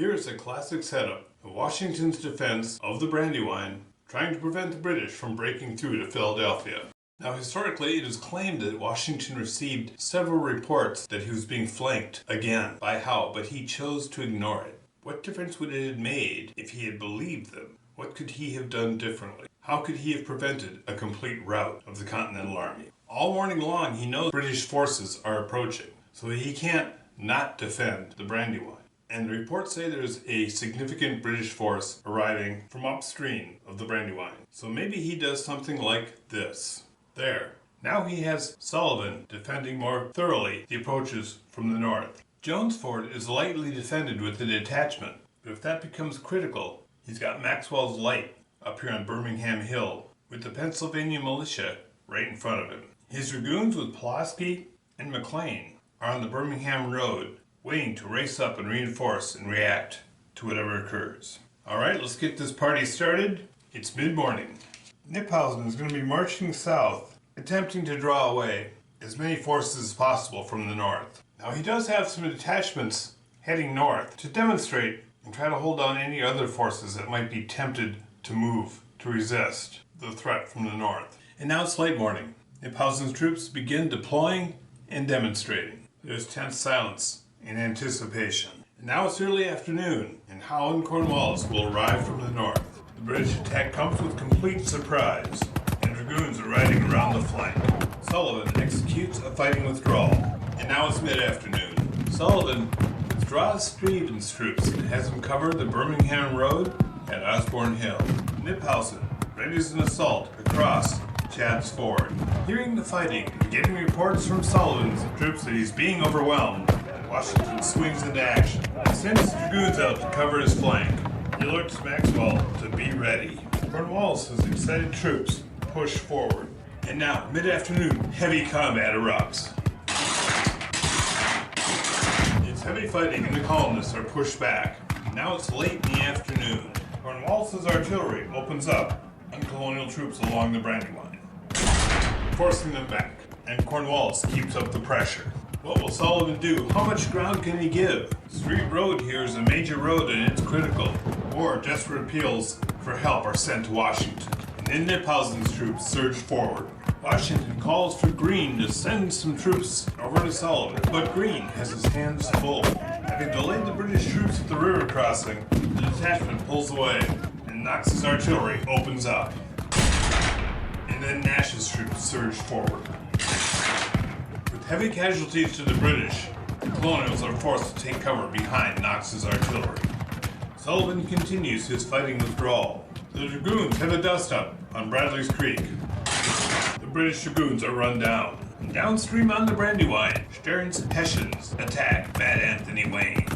Here is a classic setup of Washington's defense of the Brandywine, trying to prevent the British from breaking through to Philadelphia. Now, historically, it is claimed that Washington received several reports that he was being flanked again by Howe, but he chose to ignore it. What difference would it have made if he had believed them? What could he have done differently? How could he have prevented a complete rout of the Continental Army? All morning long, he knows British forces are approaching, so he can't not defend the Brandywine. And the reports say there's a significant British force arriving from upstream of the Brandywine. So maybe he does something like this. There. Now he has Sullivan defending more thoroughly the approaches from the north. Jones Ford is lightly defended with a detachment, but if that becomes critical, he's got Maxwell's Light up here on Birmingham Hill with the Pennsylvania militia right in front of him. His dragoons with Pulaski and McLean are on the Birmingham Road, waiting to race up and reinforce and react to whatever occurs. Alright, let's get this party started. It's mid-morning. Knyphausen is going to be marching south, attempting to draw away as many forces as possible from the north. Now he does have some detachments heading north to demonstrate and try to hold down any other forces that might be tempted to move to resist the threat from the north. And now it's late morning. Knyphausen's troops begin deploying and demonstrating. There's tense silence in anticipation. And now it's early afternoon, and Howe and Cornwallis will arrive from the north. The British attack comes with complete surprise, and dragoons are riding around the flank. Sullivan executes a fighting withdrawal, and now it's mid-afternoon. Sullivan withdraws Stevens' troops and has them cover the Birmingham Road at Osborne Hill. Knyphausen readies an assault across Chad's Ford. Hearing the fighting and getting reports from Sullivan's troops that he's being overwhelmed, Washington swings into action. He sends his dragoons out to cover his flank. He alerts Maxwell to be ready. Cornwallis' excited troops push forward. And now, mid-afternoon, heavy combat erupts. It's heavy fighting and the colonists are pushed back. Now it's late in the afternoon. Cornwallis' artillery opens up on colonial troops along the Brandywine, forcing them back, and Cornwallis keeps up the pressure. What will Sullivan do? How much ground can he give? Street Road here is a major road and it's critical. More desperate appeals for help are sent to Washington. And then Knyphausen's troops surge forward. Washington calls for Greene to send some troops over to Sullivan, but Greene has his hands full. Having delayed the British troops at the river crossing, the detachment pulls away, and Knox's artillery opens up. And then Nash's troops surge forward. With heavy casualties to the British, the colonials are forced to take cover behind Knox's artillery. Sullivan continues his fighting withdrawal. The dragoons have a dust-up on Bradley's Creek. The British dragoons are run down. And downstream on the Brandywine, Stern's Hessians attack Mad Anthony Wayne.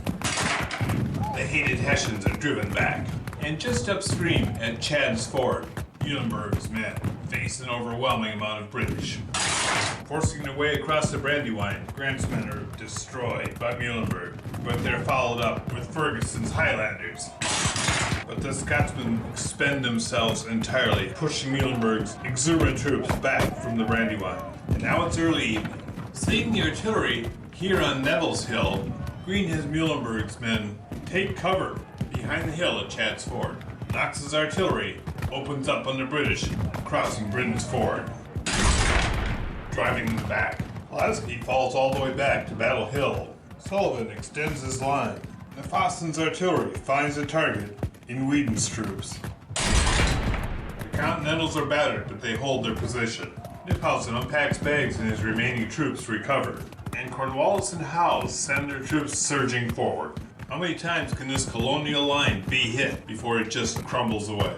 The hated Hessians are driven back. And just upstream at Chad's Ford, Muhlenberg's men face an overwhelming amount of British. Forcing their way across the Brandywine, Grant's men are destroyed by Muhlenberg, but they're followed up with Ferguson's Highlanders. But the Scotsmen expend themselves entirely, pushing Muhlenberg's exuberant troops back from the Brandywine. And now it's early evening. Seeing the artillery here on Neville's Hill, Greene has Muhlenberg's men take cover behind the hill at Chad's Ford. Knox's artillery opens up on the British crossing Britain's Ford, driving them back. Pulaski falls all the way back to Battle Hill. Sullivan extends his line. Knyphausen's artillery finds a target in Weedon's troops. The Continentals are battered, but they hold their position. Knyphausen unpacks bags and his remaining troops recover. And Cornwallis and Howe send their troops surging forward. How many times can this colonial line be hit before it just crumbles away?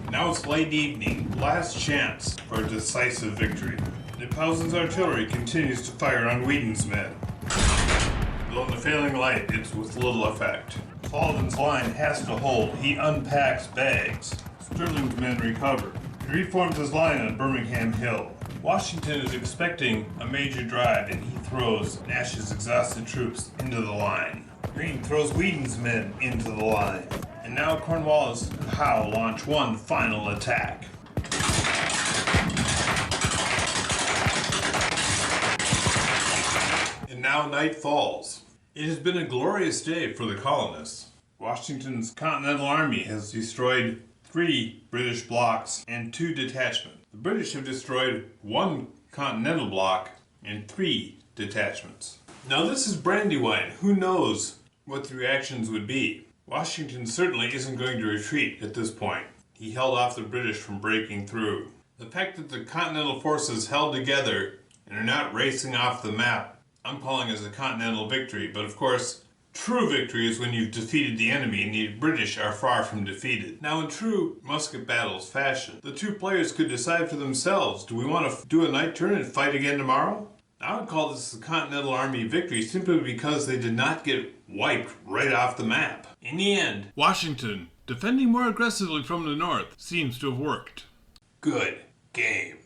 Now it's late evening, last chance for a decisive victory. Knyphausen's artillery continues to fire on Weedon's men. Though in the failing light, it's with little effect. Sullivan's line has to hold. He unpacks bags. Sterling's men recover. He reforms his line on Birmingham Hill. Washington is expecting a major drive, and he throws Nash's exhausted troops into the line. Greene throws Weedon's men into the line. And now Cornwallis and Howe launch one final attack. And now now night falls. It has been a glorious day for the colonists. Washington's Continental Army has destroyed 3 British blocks and 2 detachments. The British have destroyed 1 Continental block and 3 detachments. Now this is Brandywine. Who knows what the reactions would be? Washington certainly isn't going to retreat at this point. He held off the British from breaking through. The fact that the Continental forces held together and are not racing off the map, I'm calling as a Continental victory. But of course, true victory is when you've defeated the enemy, and the British are far from defeated. Now in true musket battles fashion, the 2 players could decide for themselves, do we want to do a night turn and fight again tomorrow? I would call this the Continental Army victory simply because they did not get wiped right off the map. In the end, Washington, defending more aggressively from the north, seems to have worked. Good game.